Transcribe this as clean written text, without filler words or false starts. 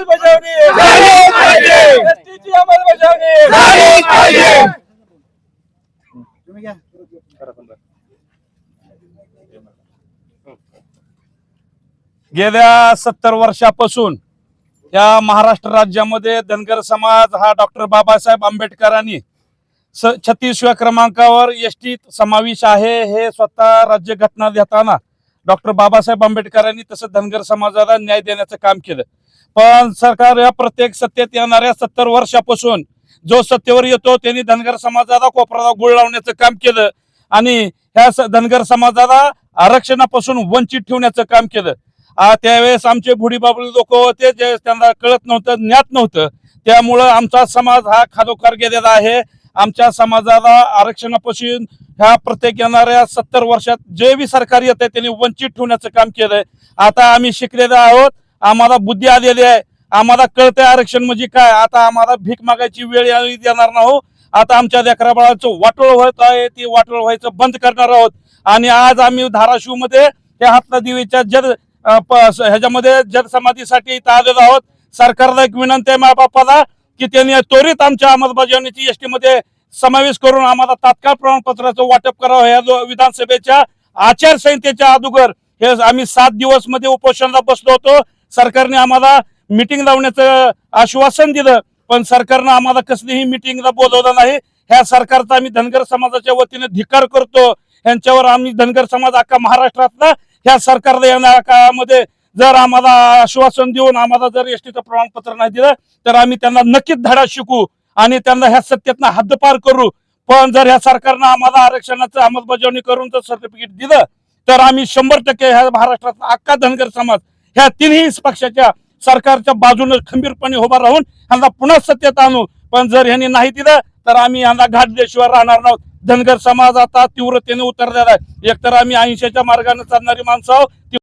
अंमलबजावणी झालीच पाहिजे. एसटीची अंमलबजावणी झालीच पाहिजे. गेल्या 70 वर्षापासून या महाराष्ट्र राज्यामध्ये धनगर समाज हा डॉक्टर बाबासाहेब आंबेडकरांनी 36व्या क्रमांकावर एसटी समावेश आहे हे स्वतः राज्यघटना देताना डॉक्टर बाबासाहेब आंबेडकरांनी तसं धनगर समाजाला न्याय देण्याचं काम केलं. पण सरकार या प्रत्येक सत्तेत येणाऱ्या 70 वर्षापासून जो सत्तेवर येतो त्यांनी धनगर समाजाला कोपराला गुळ लावण्याचं काम केलं आणि ह्या धनगर समाजाला आरक्षणापासून वंचित ठेवण्याचं काम केलं. त्यावेळेस आमचे भुडीबाबळी लोक होते जे त्यांना कळत नव्हतं, ज्ञात नव्हतं, त्यामुळं आमचा समाज हा खालोखार गेलेला आहे. आमच्या समाजाला आरक्षणापासून ह्या प्रत्येक येणाऱ्या 70 वर्षात जे बी सरकार येत आहे त्यांनी वंचित ठेवण्याचं काम केलंय. आता आम्ही शिकलेलो आहोत, आम्हाला बुद्धी आलेली आहे, आम्हाला कळतंय आरक्षण म्हणजे काय. आता आम्हाला भीक मागायची वेळ येणार नाही. आता आमच्या लेकरा बाळाचं वाटोळ होत आहे, ते वाटोळ व्हायचं बंद करणार आहोत. आणि आज आम्ही धाराशिव मध्ये त्या हातला दिवेच्या ह्याच्यामध्ये जलसमाधीसाठी इथं आलेलो आहोत. सरकारला एक विनंती आहे मा बापाला की त्यांनी त्वरित आमच्या अंमलबजावणीची एसटी मध्ये समावेश करून आम्हाला तात्काळ प्रमाणपत्राचं वाटप करावं. या विधानसभेच्या आचारसंहितेच्या अगोदर हे आम्ही 7 दिवस मध्ये उपोषणाला बसलो होतो. सरकारने आम्हाला मिटिंग लावण्याचं आश्वासन दिलं, पण सरकारनं आम्हाला कसलीही मिटिंगला बोलवलं नाही. ह्या सरकारचा आम्ही धनगर समाजाच्या वतीने धिक्कार करतो. यांच्यावर आम्ही धनगर समाज अख्खा महाराष्ट्रातला ह्या सरकारला येणाऱ्या काळामध्ये जर आम्हाला आश्वासन देऊन आम्हाला जर एसटीचं प्रमाणपत्र नाही दिलं तर आम्ही त्यांना नक्कीच धडा शिकू आणि त्यांना ह्या सत्तेतनं हद्दपार करू. पण जर ह्या सरकारनं आम्हाला आरक्षणाचं अंमलबजावणी करून जर सर्टिफिकेट दिलं तर आम्ही 100% ह्या महाराष्ट्रातला अख्खा धनगर समाज ह्या तिन्ही पक्षाच्या सरकारच्या बाजूने खंबीरपणे उभा राहून ह्यांना पुन्हा सत्तेत आणू. पण जर ह्यांनी नाही दिलं तर आम्ही ह्यांना घाट दिल्याशिवाय राहणार नाहोत. धनगर समाज आता तीव्रतेने उतरलेला आहे. एकतर आम्ही अहिंसेच्या मार्गाने चालणारी माणसं आहोत.